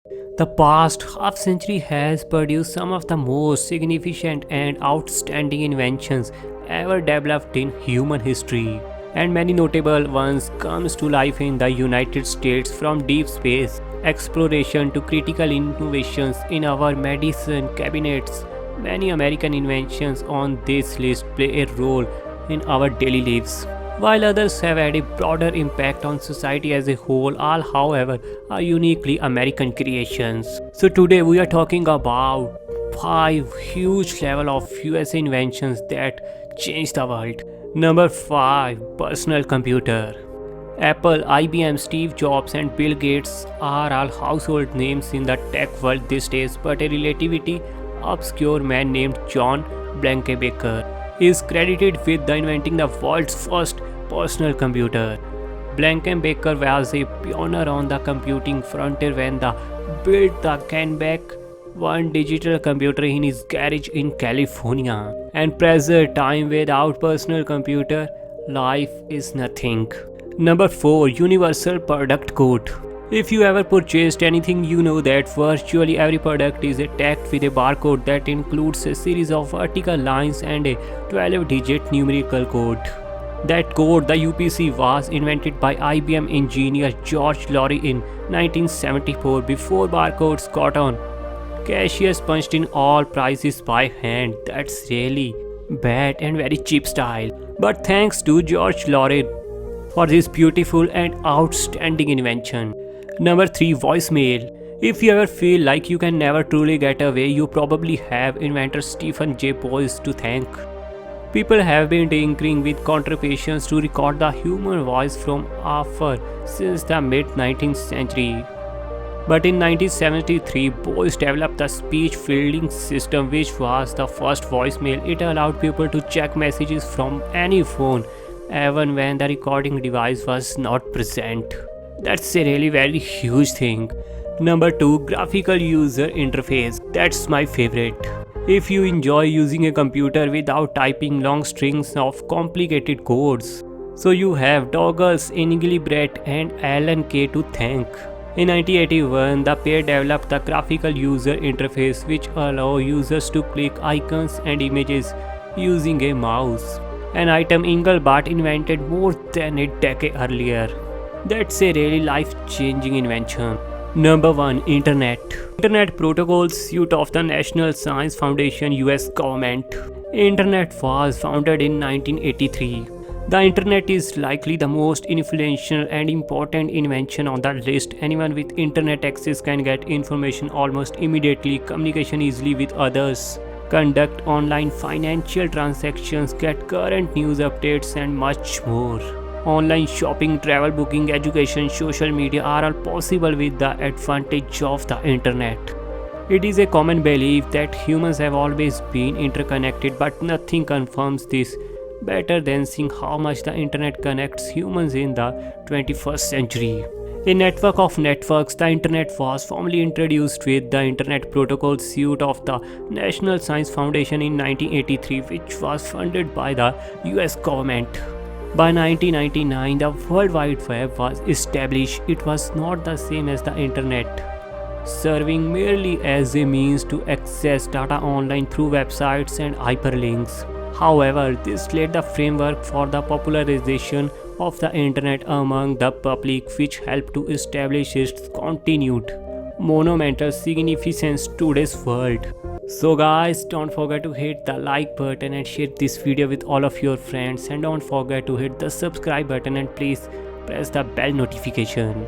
The past half century has produced some of the most significant and outstanding inventions ever developed in human history. And many notable ones comes to life in the United States, from deep space exploration to critical innovations in our medicine cabinets. Many American inventions on this list play a role in our daily lives, while others have had a broader impact on society as a whole. All, however, are uniquely American creations. So today we are talking about 5 huge level of US inventions that changed the world. Number 5, personal computer. Apple, IBM, Steve Jobs, and Bill Gates are all household names in the tech world these days, but a relatively obscure man named John Blankenbaker is credited with inventing the world's first personal computer. Blankenbaker was a pioneer on the computing frontier when they built the Kenbeck one digital computer in his garage in California. And present time without personal computer, life is nothing. Number 4, Universal Product Code. If you ever purchased anything, you know that virtually every product is tagged with a barcode that includes a series of vertical lines and a 12-digit numerical code. That code, the UPC, was invented by IBM engineer George Laurie in 1974 before barcodes caught on. Cashiers punched in all prices by hand. That's really bad and very cheap style. But thanks to George Laurie for this beautiful and outstanding invention. Number 3, voicemail. If you ever feel like you can never truly get away, you probably have inventor Stephen J. Boyce to thank. People have been tinkering with contraptions to record the human voice from afar since the mid-19th century. But in 1973, Boyce developed the speech filtering system, which was the first voicemail. It allowed people to check messages from any phone, even when the recording device was not present. That's a really very huge thing. Number 2, graphical user interface. That's my favorite. If you enjoy using a computer without typing long strings of complicated codes, so you have Douglas Engelbrecht and Alan Kay to thank. In 1981, the pair developed the graphical user interface, which allow users to click icons and images using a mouse, an item Engelbart invented more than a decade earlier. That's a really life-changing invention. Number 1, Internet. Internet Protocol Suite of the National Science Foundation, US government. Internet was founded in 1983. The internet is likely the most influential and important invention on the list. Anyone with internet access can get information almost immediately, communication easily with others, conduct online financial transactions, get current news updates, and much more. Online shopping, travel booking, education, social media are all possible with the advantage of the internet. It is a common belief that humans have always been interconnected, but nothing confirms this better than seeing how much the internet connects humans in the 21st century. A network of networks, the internet was formally introduced with the Internet Protocol Suite of the National Science Foundation in 1983, which was funded by the US government. By 1999, the World Wide Web was established. It was not the same as the internet, serving merely as a means to access data online through websites and hyperlinks. However, this laid the framework for the popularization of the internet among the public, which helped to establish its continued monumental significance in today's world. So guys, don't forget to hit the like button and share this video with all of your friends, and don't forget to hit the subscribe button and please press the bell notification.